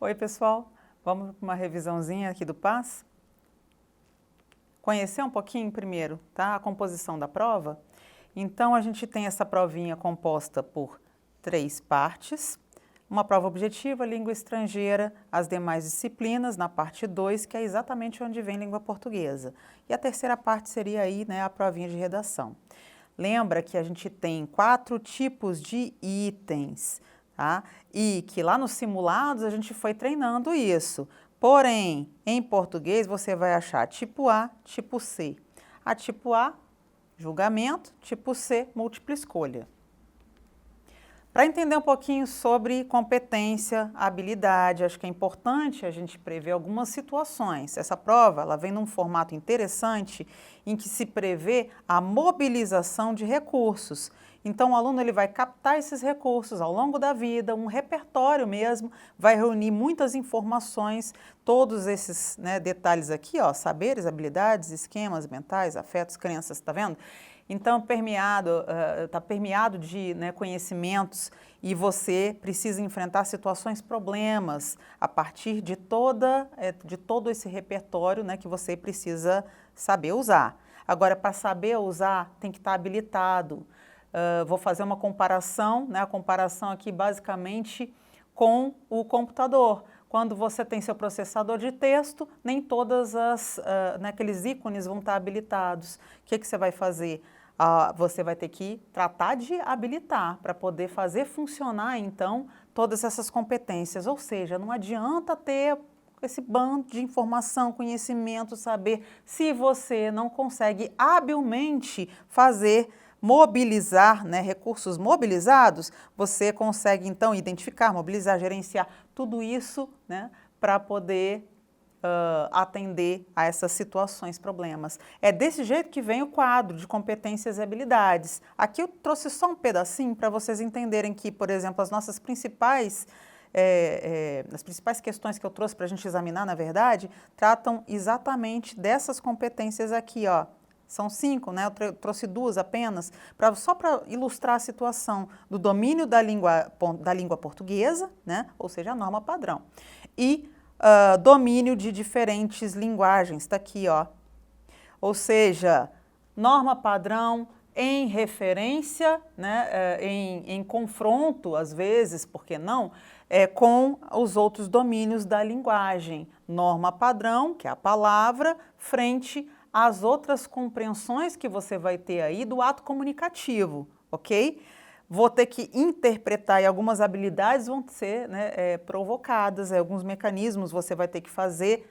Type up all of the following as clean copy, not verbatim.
Oi, pessoal. Vamos para uma revisãozinha aqui do PAS? Conhecer um pouquinho primeiro, tá? A composição da prova. Então, a gente tem essa provinha composta por 3 partes. Uma prova objetiva, língua estrangeira, as demais disciplinas, na parte 2, que é exatamente onde vem língua portuguesa. E a terceira parte seria aí, né, a provinha de redação. Lembra que a gente tem 4 tipos de itens, tá? E que lá nos simulados a gente foi treinando isso. Porém, em português você vai achar tipo A, tipo C. A tipo A, julgamento, tipo C, múltipla escolha. Para entender um pouquinho sobre competência, habilidade, acho que é importante a gente prever algumas situações. Essa prova ela vem num formato interessante em que se prevê a mobilização de recursos. Então, o aluno ele vai captar esses recursos ao longo da vida, um repertório mesmo, vai reunir muitas informações, todos esses, né, detalhes aqui, ó, saberes, habilidades, esquemas mentais, afetos, crenças, tá vendo? Então, está permeado de, né, conhecimentos e você precisa enfrentar situações, problemas a partir de todo esse repertório, né, que você precisa saber usar. Agora, para saber usar, tem que estar habilitado. Vou fazer uma comparação, né, a comparação aqui basicamente com o computador. Quando você tem seu processador de texto, nem todas aqueles ícones vão estar habilitados. O que você vai fazer? Você vai ter que tratar de habilitar para poder fazer funcionar, então, todas essas competências. Ou seja, não adianta ter esse bando de informação, conhecimento, saber, se você não consegue habilmente mobilizar, né, recursos mobilizados, você consegue, então, identificar, mobilizar, gerenciar tudo isso, né, para poder atender a essas situações, problemas. É desse jeito que vem o quadro de competências e habilidades. Aqui eu trouxe só um pedacinho para vocês entenderem que, por exemplo, as nossas principais questões que eu trouxe para a gente examinar, na verdade, tratam exatamente dessas competências aqui, ó. São 5, né? Eu trouxe 2 apenas, só para ilustrar a situação do domínio da língua portuguesa, né? Ou seja, a norma padrão. E domínio de diferentes linguagens, está aqui, ó. Ou seja, norma padrão em referência, né, em confronto, às vezes, por que não, com os outros domínios da linguagem. Norma padrão, que é a palavra, frente às outras compreensões que você vai ter aí do ato comunicativo, ok? Vou ter que interpretar e algumas habilidades vão ser, né, provocadas, alguns mecanismos você vai ter que fazer,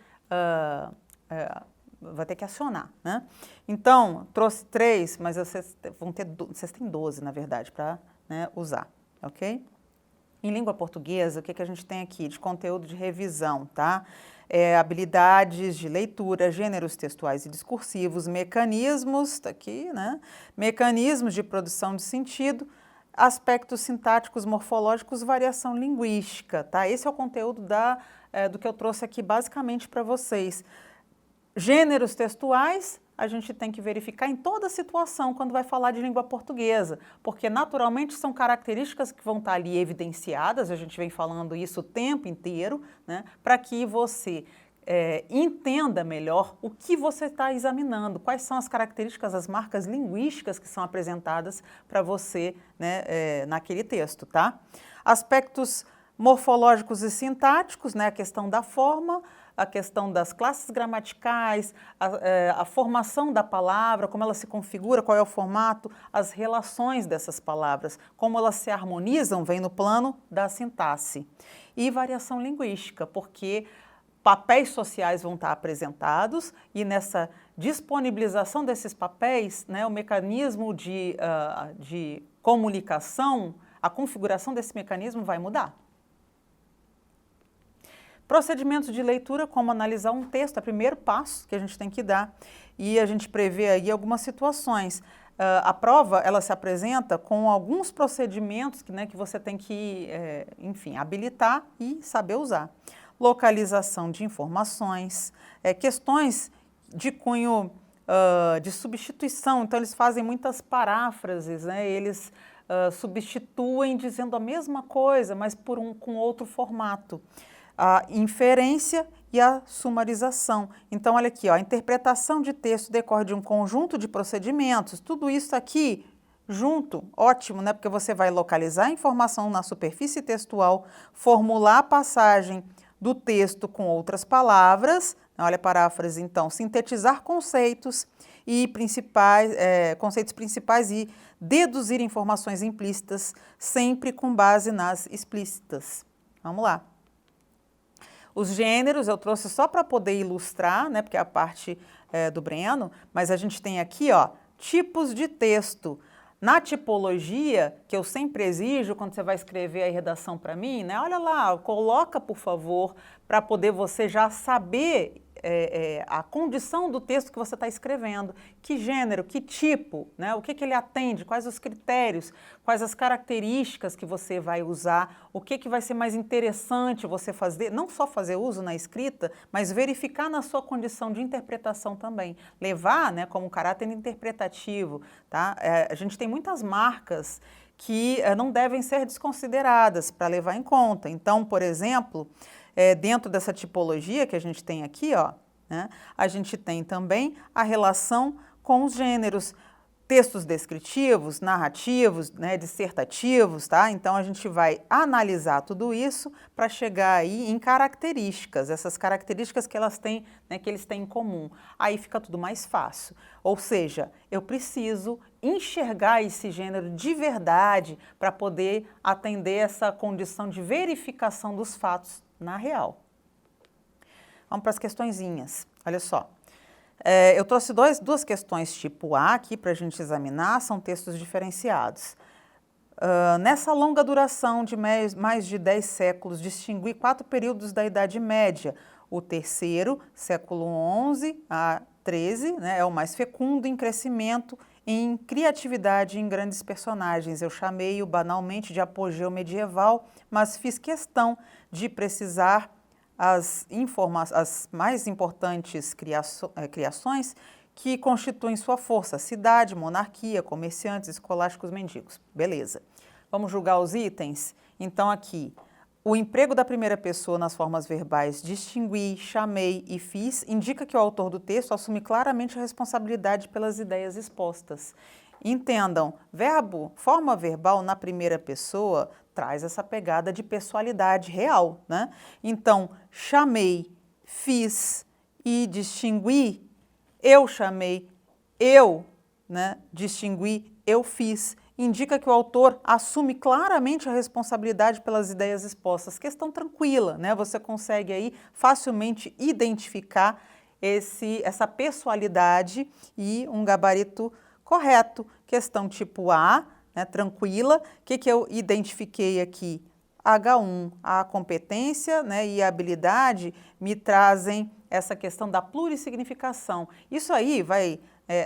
vai ter que acionar, né? Então, trouxe 3, mas vocês têm 12, na verdade, para, né, usar, ok? Em língua portuguesa, o que a gente tem aqui de conteúdo de revisão, tá? Habilidades de leitura, gêneros textuais e discursivos, mecanismos, tá aqui, né? Mecanismos de produção de sentido, aspectos sintáticos, morfológicos, variação linguística, tá? Esse é o conteúdo do que eu trouxe aqui basicamente para vocês. Gêneros textuais, a gente tem que verificar em toda situação quando vai falar de língua portuguesa, porque naturalmente são características que vão estar ali evidenciadas, a gente vem falando isso o tempo inteiro, né, para que você entenda melhor o que você está examinando, quais são as características, as marcas linguísticas que são apresentadas para você, né, naquele texto, tá? Aspectos morfológicos e sintáticos, né, a questão da forma, a questão das classes gramaticais, a formação da palavra, como ela se configura, qual é o formato, as relações dessas palavras, como elas se harmonizam, vem no plano da sintaxe. E variação linguística, porque papéis sociais vão estar apresentados e nessa disponibilização desses papéis, né, o mecanismo de comunicação, a configuração desse mecanismo vai mudar. Procedimentos de leitura, como analisar um texto, é o primeiro passo que a gente tem que dar e a gente prevê aí algumas situações. A prova, ela se apresenta com alguns procedimentos que você tem que, enfim, habilitar e saber usar. Localização de informações, questões de cunho de substituição, então eles fazem muitas paráfrases, né? Eles substituem dizendo a mesma coisa, mas com outro formato. a inferência e a sumarização. Então, olha aqui, ó, a interpretação de texto decorre de um conjunto de procedimentos. Tudo isso aqui junto, ótimo, né? Porque você vai localizar a informação na superfície textual, formular a passagem do texto com outras palavras, olha a paráfrase então, sintetizar conceitos principais e deduzir informações implícitas, sempre com base nas explícitas. Vamos lá. Os gêneros eu trouxe só para poder ilustrar, né, porque é a parte do Breno, mas a gente tem aqui, ó, tipos de texto. Na tipologia, que eu sempre exijo quando você vai escrever a redação para mim, né, olha lá, coloca, por favor, para poder você já saber a condição do texto que você está escrevendo, que gênero, que tipo, né, o que ele atende, quais os critérios, quais as características que você vai usar, o que vai ser mais interessante você fazer, não só fazer uso na escrita, mas verificar na sua condição de interpretação também, levar, né, como caráter interpretativo, tá? A gente tem muitas marcas que não devem ser desconsideradas para levar em conta. Então, por exemplo, dentro dessa tipologia que a gente tem aqui, ó, né, a gente tem também a relação com os gêneros, textos descritivos, narrativos, né, dissertativos, tá? Então a gente vai analisar tudo isso para chegar aí em características, essas características que elas têm, né, que eles têm em comum. Aí fica tudo mais fácil. Ou seja, eu preciso enxergar esse gênero de verdade para poder atender essa condição de verificação dos fatos na real. Vamos para as questõezinhas. Olha só. Eu trouxe duas questões tipo A aqui para a gente examinar, são textos diferenciados. Nessa longa duração de mais de 10 séculos, distingui 4 períodos da Idade Média. O terceiro, século XI a XIII, né, é o mais fecundo em crescimento, em criatividade e em grandes personagens. Eu chamei-o banalmente de apogeu medieval, mas fiz questão de precisar as mais importantes criações que constituem sua força: cidade, monarquia, comerciantes, escolásticos, mendigos. Beleza. Vamos julgar os itens? Então aqui, o emprego da primeira pessoa nas formas verbais distingui, chamei e fiz indica que o autor do texto assume claramente a responsabilidade pelas ideias expostas. Entendam, verbo, forma verbal na primeira pessoa traz essa pegada de pessoalidade real, né? Então, chamei, fiz e distingui, eu chamei, eu, né, distingui, eu fiz, indica que o autor assume claramente a responsabilidade pelas ideias expostas. Questão tranquila, né? Você consegue aí facilmente identificar essa pessoalidade e um gabarito correto. Questão tipo A, né, tranquila. O que eu identifiquei aqui? H1, a competência, né, e a habilidade me trazem essa questão da plurissignificação. Isso aí vai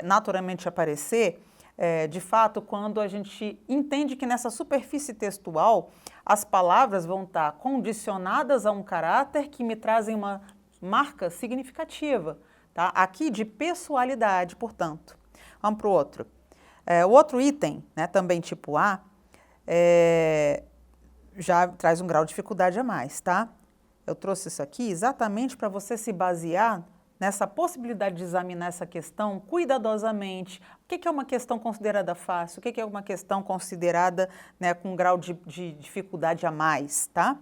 naturalmente aparecer, de fato, quando a gente entende que nessa superfície textual as palavras vão estar condicionadas a um caráter que me trazem uma marca significativa, tá? Aqui de pessoalidade, portanto. Vamos para o outro. O outro item, né, também tipo A, já traz um grau de dificuldade a mais, tá? Eu trouxe isso aqui exatamente para você se basear nessa possibilidade de examinar essa questão cuidadosamente. O que é uma questão considerada fácil? O que é uma questão considerada, né, com um grau de dificuldade a mais, tá?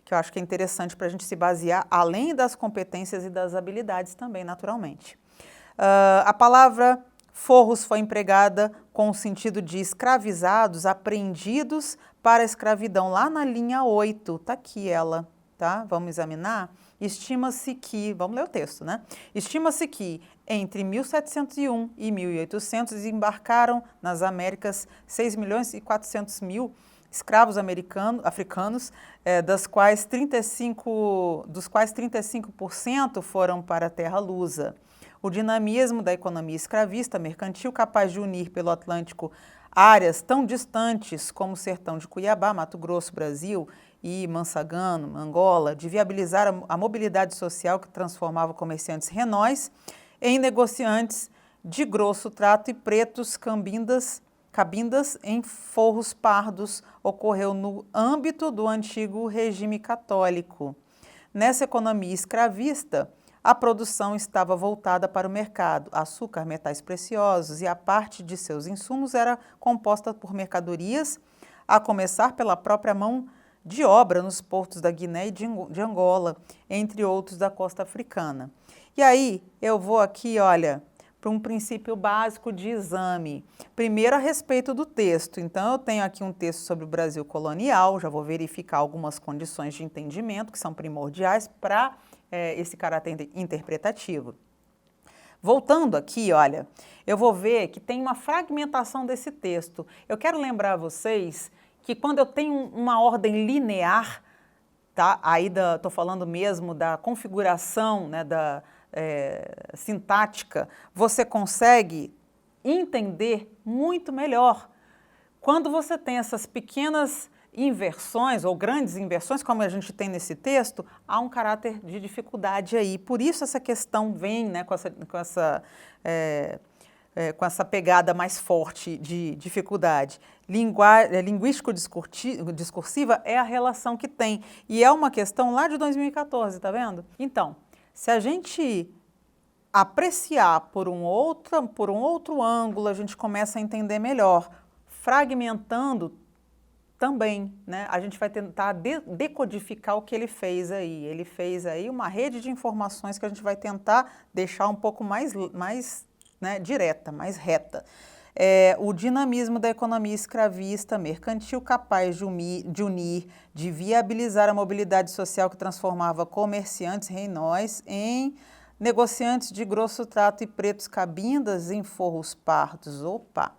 Que eu acho que é interessante para a gente se basear, além das competências e das habilidades também, naturalmente. A palavra forros foi empregada com o sentido de escravizados, apreendidos para a escravidão, lá na linha 8, tá aqui ela, tá? Vamos examinar? Estima-se que, vamos ler o texto, né? Estima-se que entre 1701 e 1800 desembarcaram nas Américas 6.400.000 escravos africanos, dos quais 35% foram para a terra lusa. O dinamismo da economia escravista mercantil, capaz de unir pelo Atlântico áreas tão distantes como o sertão de Cuiabá, Mato Grosso, Brasil, e Mansagano, Angola, de viabilizar a mobilidade social que transformava comerciantes renóis em negociantes de grosso trato e pretos cabindas em forros pardos, ocorreu no âmbito do antigo regime católico. nessa economia escravista, a produção estava voltada para o mercado. Açúcar, metais preciosos e a parte de seus insumos era composta por mercadorias, a começar pela própria mão de obra nos portos da Guiné e de Angola, entre outros da costa africana. E aí eu vou aqui, olha, para um princípio básico de exame. Primeiro a respeito do texto. Então eu tenho aqui um texto sobre o Brasil colonial, já vou verificar algumas condições de entendimento que são primordiais para esse caráter interpretativo. Voltando aqui, olha, eu vou ver que tem uma fragmentação desse texto. Eu quero lembrar a vocês que quando eu tenho uma ordem linear, tá? Aí estou falando mesmo da configuração, né, da sintática, você consegue entender muito melhor. Quando você tem essas pequenas inversões ou grandes inversões, como a gente tem nesse texto, há um caráter de dificuldade aí. Por isso essa questão vem, né, com essa pegada mais forte de dificuldade. Linguístico-discursiva é a relação que tem. E é uma questão lá de 2014, tá vendo? Então, se a gente apreciar por um outro ângulo, a gente começa a entender melhor. Fragmentando também, né? A gente vai tentar decodificar o que ele fez aí. Ele fez aí uma rede de informações que a gente vai tentar deixar um pouco mais né, direta, mais reta. O dinamismo da economia escravista, mercantil, capaz de unir, de viabilizar a mobilidade social que transformava comerciantes reinóis em negociantes de grosso trato e pretos cabindas em forros pardos. Opa!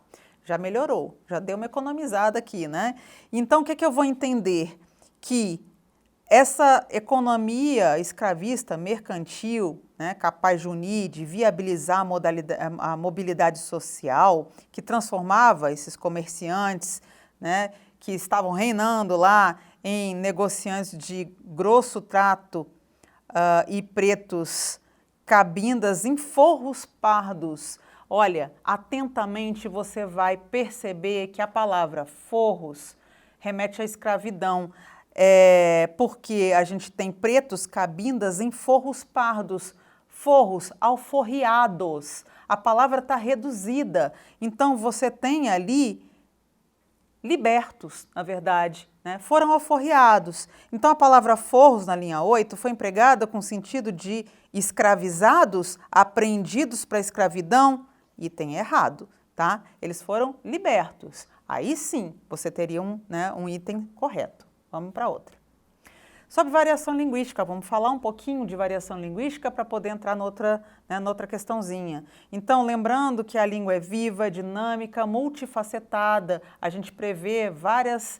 Já melhorou, já deu uma economizada aqui, né? Então, o que eu vou entender? Que essa economia escravista, mercantil, né, capaz de unir, de viabilizar a mobilidade social, que transformava esses comerciantes, né, que estavam reinando lá em negociantes de grosso trato e pretos cabindas em forros pardos. Olha, atentamente você vai perceber que a palavra forros remete à escravidão, porque a gente tem pretos cabindas em forros pardos, forros alforriados, a palavra está reduzida, então você tem ali libertos, na verdade, né? Foram alforriados. Então a palavra forros na linha 8 foi empregada com o sentido de escravizados, apreendidos para a escravidão, item errado, tá? Eles foram libertos. Aí sim, você teria um item correto. Vamos para outra. Sobre variação linguística, vamos falar um pouquinho de variação linguística para poder entrar noutra questãozinha. Então, lembrando que a língua é viva, dinâmica, multifacetada, a gente prevê várias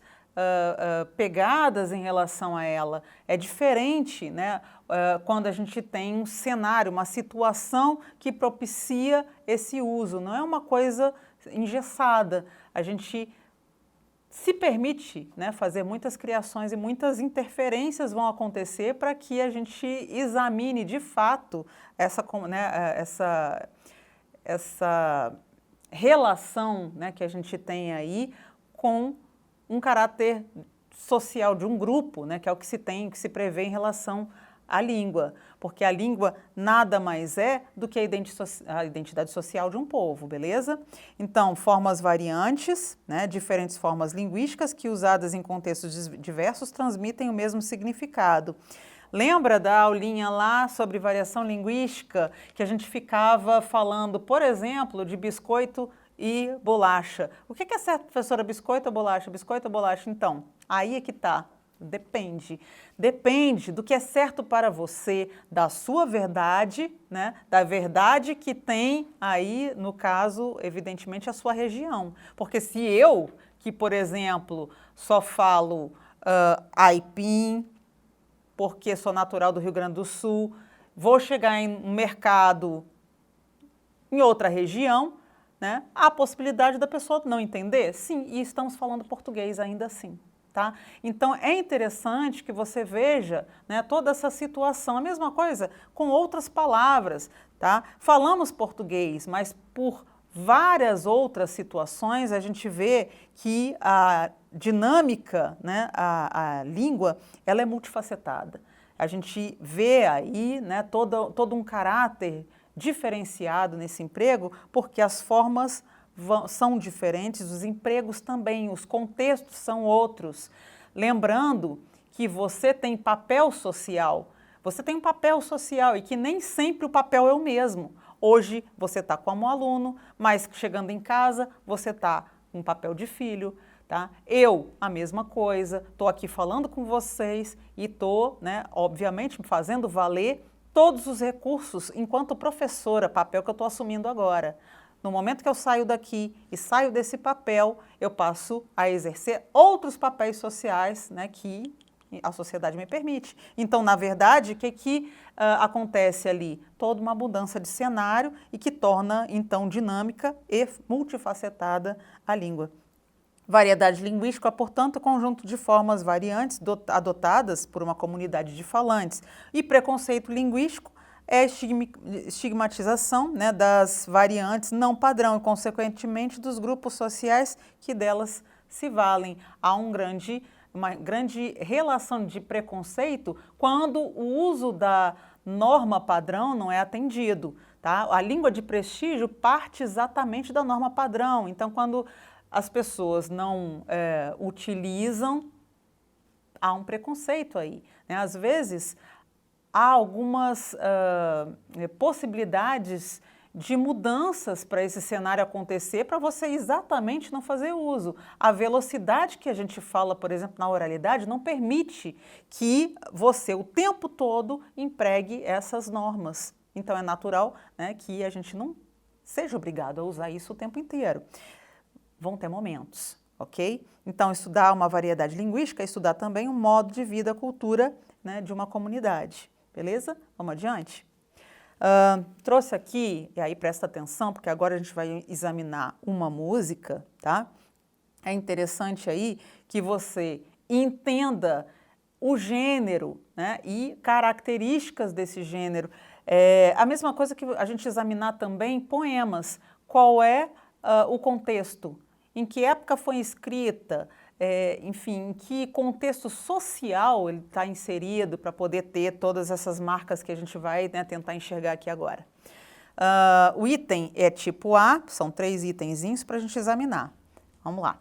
pegadas em relação a ela. É diferente, né, quando a gente tem um cenário, uma situação que propicia esse uso. Não é uma coisa engessada. A gente se permite, né, fazer muitas criações e muitas interferências vão acontecer para que a gente examine de fato essa relação, né, que a gente tem aí com um caráter social de um grupo, né, que é o que se prevê em relação à língua, porque a língua nada mais é do que a identidade social de um povo, beleza? Então, formas variantes, né, diferentes formas linguísticas que, usadas em contextos diversos, transmitem o mesmo significado. Lembra da aulinha lá sobre variação linguística, que a gente ficava falando, por exemplo, de biscoito e bolacha? O que é certo, professora? Biscoito ou bolacha? Biscoito ou bolacha? Então, aí é que está. Depende. Depende do que é certo para você, da sua verdade, né? Da verdade que tem aí, no caso, evidentemente, a sua região. Porque se eu, que, por exemplo, só falo aipim, porque sou natural do Rio Grande do Sul, vou chegar em um mercado em outra região, né? Há a possibilidade da pessoa não entender? Sim, e estamos falando português ainda assim. Tá? Então, é interessante que você veja, né, toda essa situação. A mesma coisa com outras palavras. Tá? Falamos português, mas por várias outras situações a gente vê que a dinâmica, né, a língua, ela é multifacetada. a gente vê aí, né, todo um caráter diferenciado nesse emprego, porque as formas são diferentes, os empregos também, os contextos são outros. Lembrando que você tem papel social, e que nem sempre o papel é o mesmo. Hoje você está como aluno, mas chegando em casa você está com papel de filho, tá? Eu, a mesma coisa, estou aqui falando com vocês e estou, né, obviamente, fazendo valer todos os recursos enquanto professora, papel que eu estou assumindo agora. No momento que eu saio daqui e saio desse papel, eu passo a exercer outros papéis sociais, né, que a sociedade me permite. Então, na verdade, o que acontece ali? Toda uma mudança de cenário e que torna, então, dinâmica e multifacetada a língua. Variedade linguística, portanto, conjunto de formas variantes adotadas por uma comunidade de falantes. E preconceito linguístico é estigmatização, né, das variantes não padrão e, consequentemente, dos grupos sociais que delas se valem. Há uma grande relação de preconceito quando o uso da norma padrão não é atendido. Tá? A língua de prestígio parte exatamente da norma padrão. Então, quando as pessoas não utilizam, há um preconceito aí, né? Às vezes, há algumas possibilidades de mudanças para esse cenário acontecer, para você exatamente não fazer uso. A velocidade que a gente fala, por exemplo, na oralidade, não permite que você o tempo todo empregue essas normas. Então é natural, né, que a gente não seja obrigado a usar isso o tempo inteiro. Vão ter momentos, ok? Então estudar uma variedade linguística é estudar também o modo de vida, a cultura, né, de uma comunidade. Beleza? Vamos adiante? Trouxe aqui, e aí presta atenção, porque agora a gente vai examinar uma música, tá? É interessante aí que você entenda o gênero, né, e características desse gênero. A mesma coisa que a gente examinar também poemas. Qual é o contexto? Em que época foi escrita? Enfim, em que contexto social ele está inserido para poder ter todas essas marcas que a gente vai, né, tentar enxergar aqui agora. O item é tipo A, são 3 itenzinhos para a gente examinar. Vamos lá.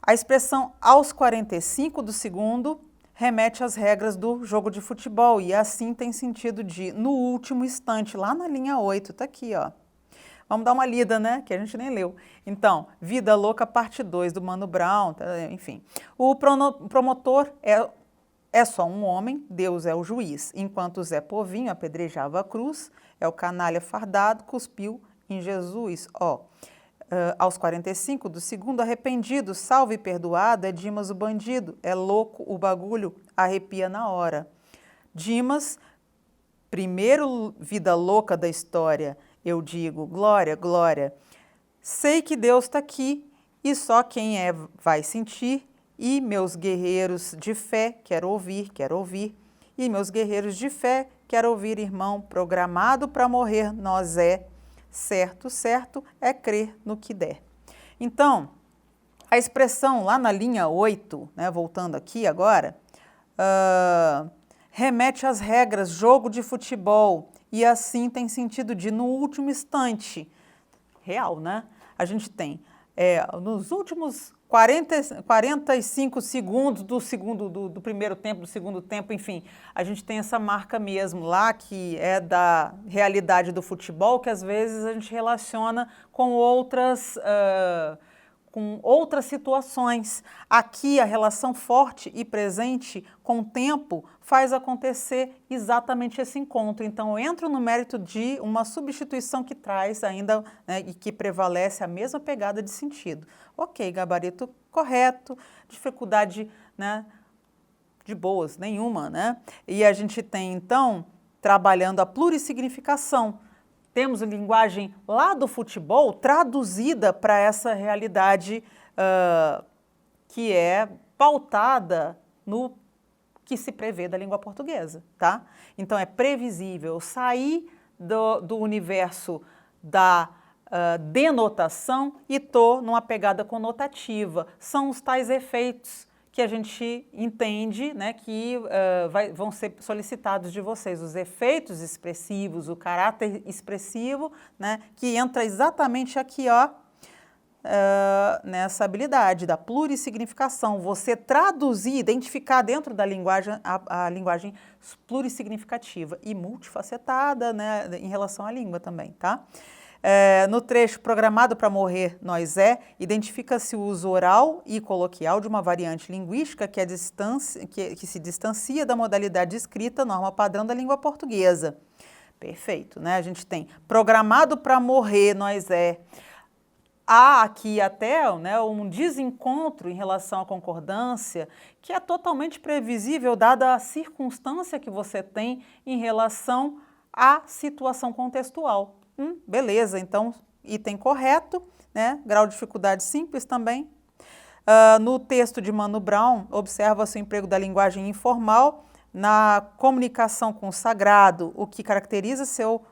A expressão aos 45 do segundo remete às regras do jogo de futebol e assim tem sentido de no último instante, lá na linha 8, tá aqui, ó. Vamos dar uma lida, né? Que a gente nem leu. Então, Vida Louca, parte 2, do Mano Brown, enfim. O promotor é só um homem, Deus é o juiz. Enquanto Zé Povinho apedrejava a cruz, é o canalha fardado, cuspiu em Jesus. Aos 45 do segundo, arrependido, salvo e perdoado, é Dimas o bandido. É louco o bagulho, arrepia na hora. Dimas, primeiro vida louca da história. Eu digo, glória, glória, sei que Deus está aqui e só quem é vai sentir, e meus guerreiros de fé, quero ouvir, e meus guerreiros de fé, quero ouvir, irmão, programado para morrer nós certo, certo, é crer no que der. Então, a expressão lá na linha 8, né, voltando aqui agora, remete às regras, jogo de futebol, e assim tem sentido de no último instante. Real, né? A gente tem nos últimos 45 segundos do primeiro tempo, do segundo tempo, enfim, a gente tem essa marca mesmo lá, que é da realidade do futebol, que às vezes a gente relaciona com outras situações. Aqui, a relação forte e presente com o tempo faz acontecer exatamente esse encontro. Então, eu entro no mérito de uma substituição que traz ainda, né, e que prevalece a mesma pegada de sentido. Ok, gabarito correto, dificuldade, né, de boas, nenhuma, né? E a gente tem, então, trabalhando a plurissignificação. Temos a linguagem lá do futebol traduzida para essa realidade que é pautada no que se prevê da língua portuguesa, tá? Então, é previsível sair do universo da denotação e estou numa pegada conotativa. São os tais efeitos que a gente entende, né, que vão ser solicitados de vocês os efeitos expressivos, o caráter expressivo, né, que entra exatamente aqui, ó, nessa habilidade da plurissignificação. Você traduzir, identificar dentro da linguagem a linguagem plurissignificativa e multifacetada, né, em relação à língua também, tá? No trecho Programado para Morrer, Nós identifica-se o uso oral e coloquial de uma variante linguística que se distancia da modalidade escrita, norma padrão da língua portuguesa. Perfeito, né? A gente tem Programado para Morrer, Nós Há aqui até, né, um desencontro em relação à concordância que é totalmente previsível dada a circunstância que você tem em relação à situação contextual. Beleza, então item correto, né? Grau de dificuldade simples também. No texto de Mano Brown, observa-se o emprego da linguagem informal na comunicação com o sagrado, o que caracteriza seu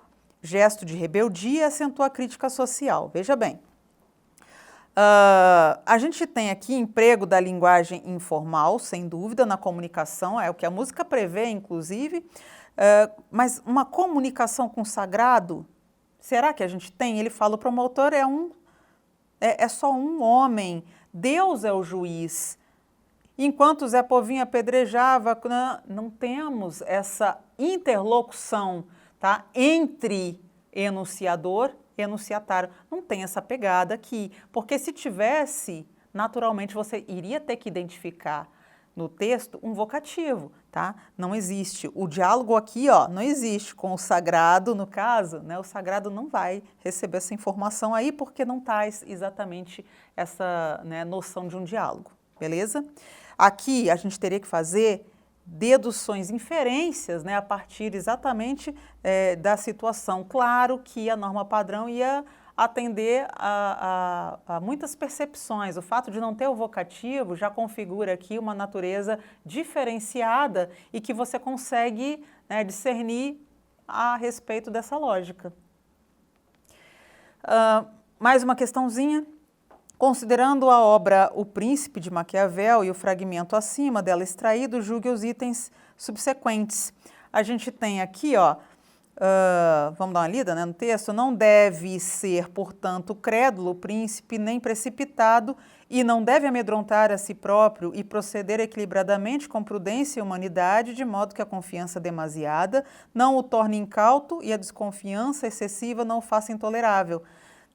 gesto de rebeldia e acentua a crítica social. Veja bem, a gente tem aqui emprego da linguagem informal, sem dúvida, na comunicação, é o que a música prevê, inclusive, mas uma comunicação com o sagrado, será que a gente tem? Ele fala, o promotor é só um homem, Deus é o juiz. Enquanto Zé Povinho apedrejava, não temos essa interlocução, tá, entre enunciador e enunciatário. Não tem essa pegada aqui, porque se tivesse, naturalmente você iria ter que identificar no texto um vocativo, tá? Não existe. O diálogo aqui, ó, não existe com o sagrado, no caso, né? O sagrado não vai receber essa informação aí porque não traz exatamente essa, né, noção de um diálogo, beleza? Aqui a gente teria que fazer deduções, inferências, né, a partir exatamente da situação. Claro que a norma padrão ia atender a muitas percepções. O fato de não ter o vocativo já configura aqui uma natureza diferenciada e que você consegue, né, discernir a respeito dessa lógica. Mais uma questãozinha. Considerando a obra O Príncipe de Maquiavel e o fragmento acima dela extraído, julgue os itens subsequentes. A gente tem aqui, ó, vamos dar uma lida, né, no texto, não deve ser, portanto, crédulo o príncipe, nem precipitado, e não deve amedrontar a si próprio e proceder equilibradamente com prudência e humanidade, de modo que a confiança demasiada não o torne incauto e a desconfiança excessiva não o faça intolerável.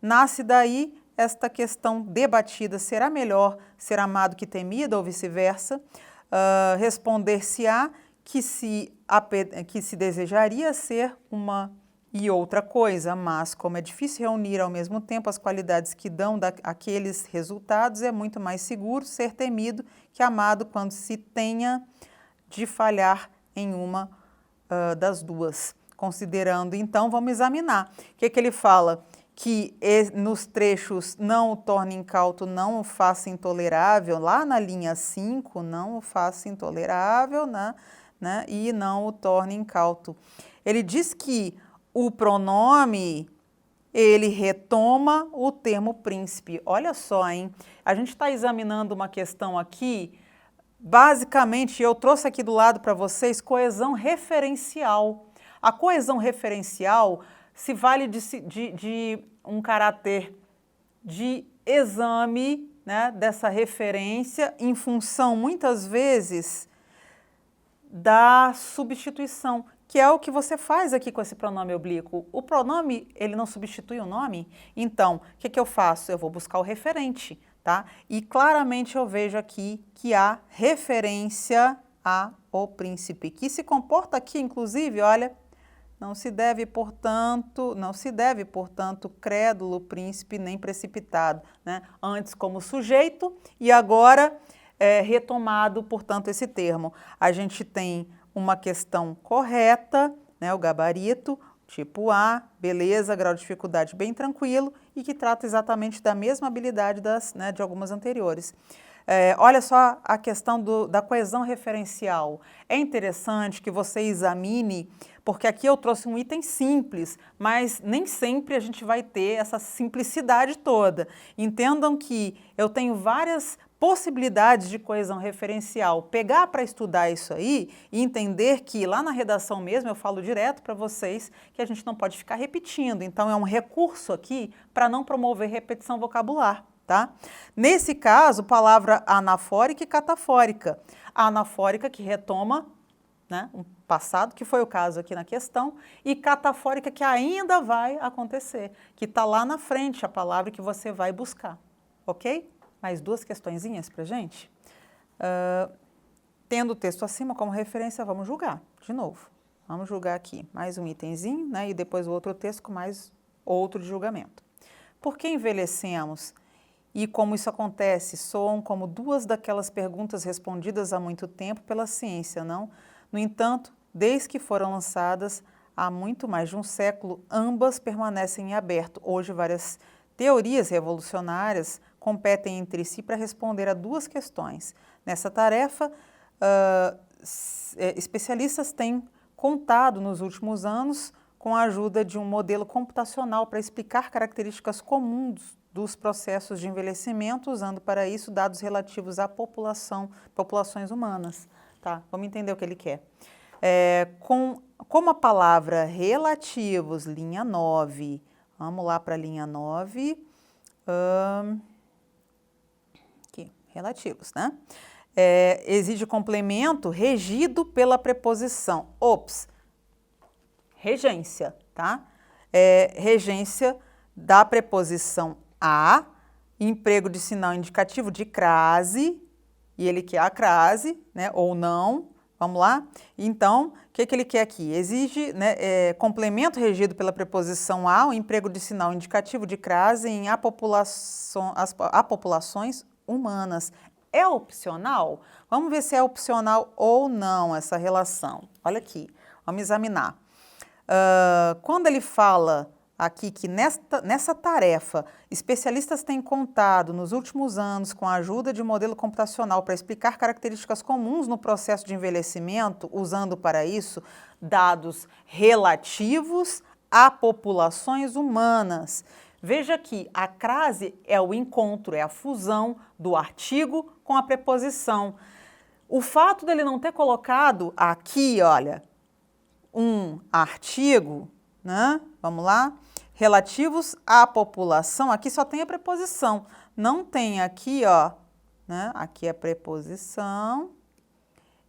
Nasce daí esta questão debatida, será melhor ser amado que temido ou vice-versa? Responder-se-á que se desejaria ser uma e outra coisa, mas como é difícil reunir ao mesmo tempo as qualidades que dão aqueles resultados, é muito mais seguro ser temido que amado quando se tenha de falhar em uma das duas. Considerando, então, vamos examinar. O que ele fala? Que nos trechos não o torne incauto, não o faça intolerável, lá na linha 5, não o faça intolerável, né, e não o torne incauto. Ele diz que o pronome, ele retoma o termo príncipe. Olha só, hein? A gente está examinando uma questão aqui, basicamente, eu trouxe aqui do lado para vocês coesão referencial. A coesão referencial se vale de um caráter de exame, né, dessa referência em função, muitas vezes, da substituição, que é o que você faz aqui com esse pronome oblíquo. O pronome, ele não substitui o nome? Então, o que eu faço? Eu vou buscar o referente, tá? E claramente eu vejo aqui que há referência ao príncipe, que se comporta aqui, inclusive, olha, não se deve, portanto, crédulo, príncipe, nem precipitado, né? Antes como sujeito e agora retomado, portanto, esse termo. A gente tem uma questão correta, né, o gabarito, tipo A, beleza, grau de dificuldade bem tranquilo e que trata exatamente da mesma habilidade de algumas anteriores. Olha só a questão da coesão referencial. É interessante que você examine, porque aqui eu trouxe um item simples, mas nem sempre a gente vai ter essa simplicidade toda. Entendam que eu tenho várias possibilidades de coesão referencial, pegar para estudar isso aí e entender que lá na redação mesmo eu falo direto para vocês que a gente não pode ficar repetindo. Então é um recurso aqui para não promover repetição vocabular, tá? Nesse caso, palavra anafórica e catafórica. A anafórica que retoma, né, um passado, que foi o caso aqui na questão, e catafórica que ainda vai acontecer, que está lá na frente a palavra que você vai buscar, ok? Mais duas questõezinhas para a gente. Tendo o texto acima como referência, vamos julgar de novo. Vamos julgar aqui mais um itemzinho, né, e depois o outro texto com mais outro de julgamento. Por que envelhecemos? E como isso acontece? Soam como duas daquelas perguntas respondidas há muito tempo pela ciência, não? No entanto, desde que foram lançadas há muito mais de um século, ambas permanecem em aberto. Hoje, várias teorias revolucionárias competem entre si para responder a duas questões. Nessa tarefa, especialistas têm contado nos últimos anos com a ajuda de um modelo computacional para explicar características comuns dos processos de envelhecimento, usando para isso dados relativos à populações humanas. Tá, vamos entender o que ele quer. Como a palavra relativos, linha 9, vamos lá para a linha 9, aqui, relativos, né? Exige complemento regido pela preposição. Regência, tá? Regência da preposição a, emprego de sinal indicativo de crase, e ele quer a crase, né, ou não, vamos lá? Então, o que ele quer aqui? Exige, né, complemento regido pela preposição a, o emprego de sinal indicativo de crase em populações humanas. É opcional? Vamos ver se é opcional ou não essa relação. Olha aqui, vamos examinar. Quando ele fala aqui que nessa tarefa, especialistas têm contado nos últimos anos com a ajuda de um modelo computacional para explicar características comuns no processo de envelhecimento, usando para isso dados relativos a populações humanas. Veja que a crase é o encontro, é a fusão do artigo com a preposição. O fato dele não ter colocado aqui, olha, um artigo, né? Vamos lá? Relativos à população, aqui só tem a preposição, não tem aqui, ó, né? Aqui é a preposição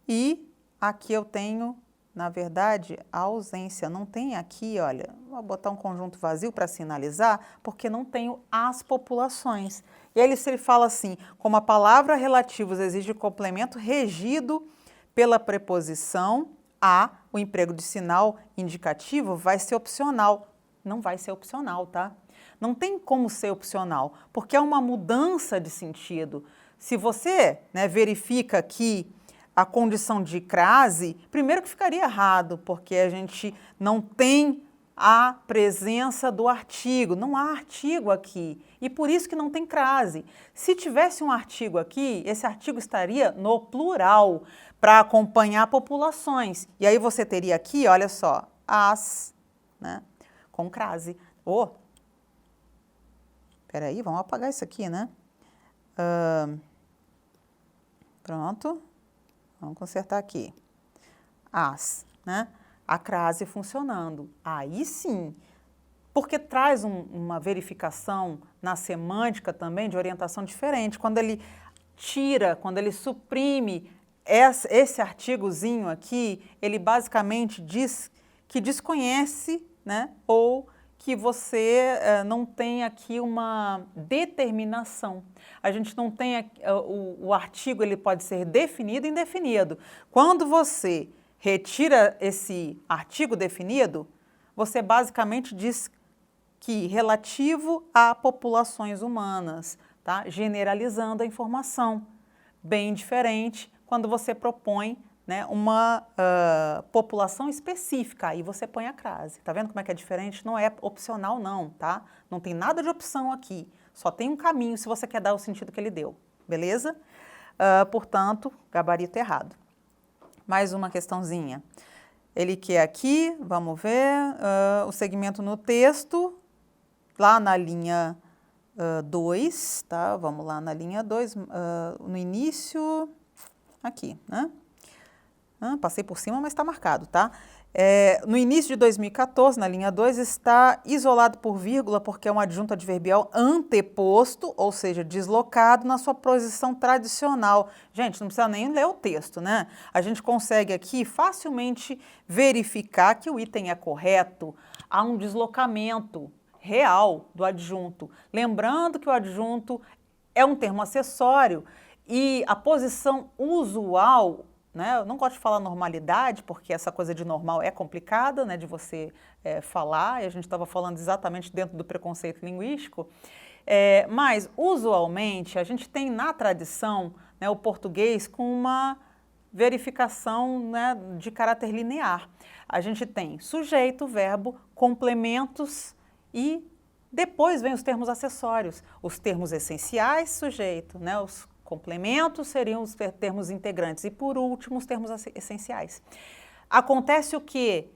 e aqui eu tenho, na verdade, a ausência. Não tem aqui, olha, vou botar um conjunto vazio para sinalizar, porque não tenho as populações. E aí ele fala assim, como a palavra relativos exige complemento regido pela preposição a, o emprego de sinal indicativo vai ser opcional. Não vai ser opcional, tá? Não tem como ser opcional, porque é uma mudança de sentido. Se você, né, verifica aqui a condição de crase, primeiro que ficaria errado, porque a gente não tem a presença do artigo, não há artigo aqui, e por isso que não tem crase. Se tivesse um artigo aqui, esse artigo estaria no plural, para acompanhar populações. E aí você teria aqui, olha só, as, né, com crase. Peraí, vamos apagar isso aqui, né? Pronto. Vamos consertar aqui. As, né? A crase funcionando. Aí sim, porque traz uma verificação na semântica também de orientação diferente. Quando ele tira, quando ele suprime esse artigozinho aqui, ele basicamente diz que desconhece, né? Ou que você não tem aqui uma determinação. A gente não tem, o artigo ele pode ser definido e indefinido. Quando você retira esse artigo definido, você basicamente diz que relativo a populações humanas, tá? Generalizando a informação. Bem diferente quando você propõe, né, uma população específica, aí você põe a crase. Tá vendo como é que é diferente? Não é opcional não, tá? Não tem nada de opção aqui, só tem um caminho se você quer dar o sentido que ele deu, beleza? Portanto, gabarito errado. Mais uma questãozinha. Ele quer aqui, vamos ver, o segmento no texto, lá na linha 2, tá? Vamos lá na linha 2, no início, aqui, né? Passei por cima, mas está marcado, tá? No início de 2014, na linha 2, está isolado por vírgula, porque é um adjunto adverbial anteposto, ou seja, deslocado na sua posição tradicional. Gente, não precisa nem ler o texto, né? A gente consegue aqui facilmente verificar que o item é correto. Há um deslocamento real do adjunto. Lembrando que o adjunto é um termo acessório e a posição usual, né? Eu não gosto de falar normalidade, porque essa coisa de normal é complicada, né, de você falar, e a gente estava falando exatamente dentro do preconceito linguístico, mas usualmente a gente tem na tradição, né, o português com uma verificação, né, de caráter linear. A gente tem sujeito, verbo, complementos e depois vem os termos acessórios, os termos essenciais, sujeito, né, os complementos seriam os termos integrantes e, por último, os termos essenciais. Acontece o quê?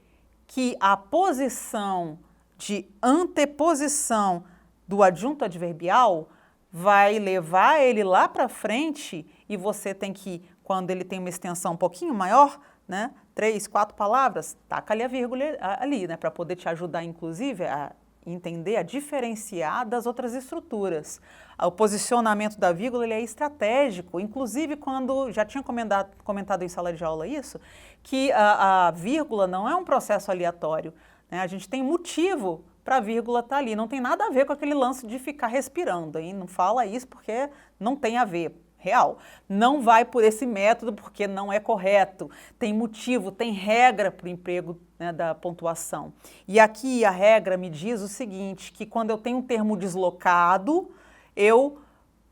Que a posição de anteposição do adjunto adverbial vai levar ele lá para frente e você tem que, quando ele tem uma extensão um pouquinho maior, né, 3, 4 palavras, taca ali a vírgula ali, né, para poder te ajudar, inclusive, a entender, a diferenciar das outras estruturas. O posicionamento da vírgula ele é estratégico, inclusive quando, já tinha comentado em sala de aula isso, que a vírgula não é um processo aleatório, né? A gente tem motivo para a vírgula estar ali, não tem nada a ver com aquele lance de ficar respirando, hein? Não fala isso porque não tem a ver. Real. Não vai por esse método porque não é correto. Tem motivo, tem regra para o emprego, né, da pontuação. E aqui a regra me diz o seguinte, que quando eu tenho um termo deslocado, eu,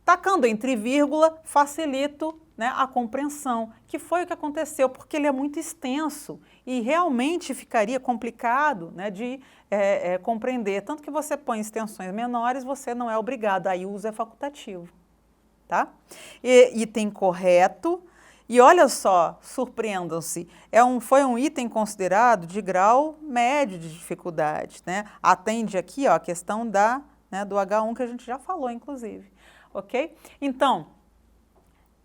tacando entre vírgula, facilito, né, a compreensão, que foi o que aconteceu, porque ele é muito extenso e realmente ficaria complicado, né, de compreender. Tanto que você põe extensões menores, você não é obrigado, aí o uso é facultativo. Tá? Item correto, e olha só, surpreendam-se, foi um item considerado de grau médio de dificuldade, né? Atende aqui, ó, a questão né, do H1 que a gente já falou, inclusive, ok? Então,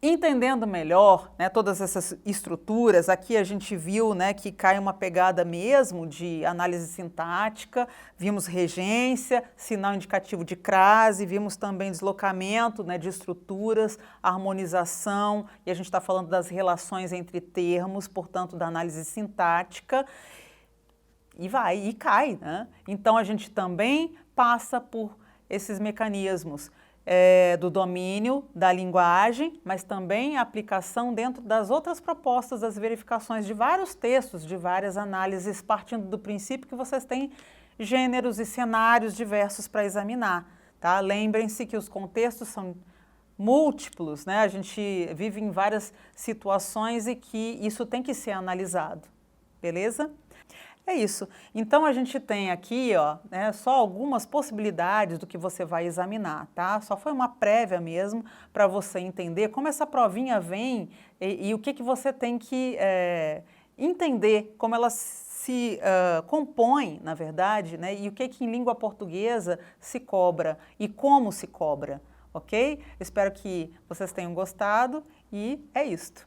entendendo melhor, né, todas essas estruturas, aqui a gente viu, né, que cai uma pegada mesmo de análise sintática, vimos regência, sinal indicativo de crase, vimos também deslocamento, né, de estruturas, harmonização, e a gente está falando das relações entre termos, portanto, da análise sintática, e cai, né? Então a gente também passa por esses mecanismos do domínio da linguagem, mas também a aplicação dentro das outras propostas, das verificações de vários textos, de várias análises, partindo do princípio que vocês têm gêneros e cenários diversos para examinar. Tá? Lembrem-se que os contextos são múltiplos, né? A gente vive em várias situações e que isso tem que ser analisado, beleza? É isso. Então a gente tem aqui, ó, né, só algumas possibilidades do que você vai examinar, tá? Só foi uma prévia mesmo para você entender como essa provinha vem e o que você tem que entender, como ela se compõe, na verdade, né, e o que em língua portuguesa se cobra e como se cobra, ok? Espero que vocês tenham gostado e é isto.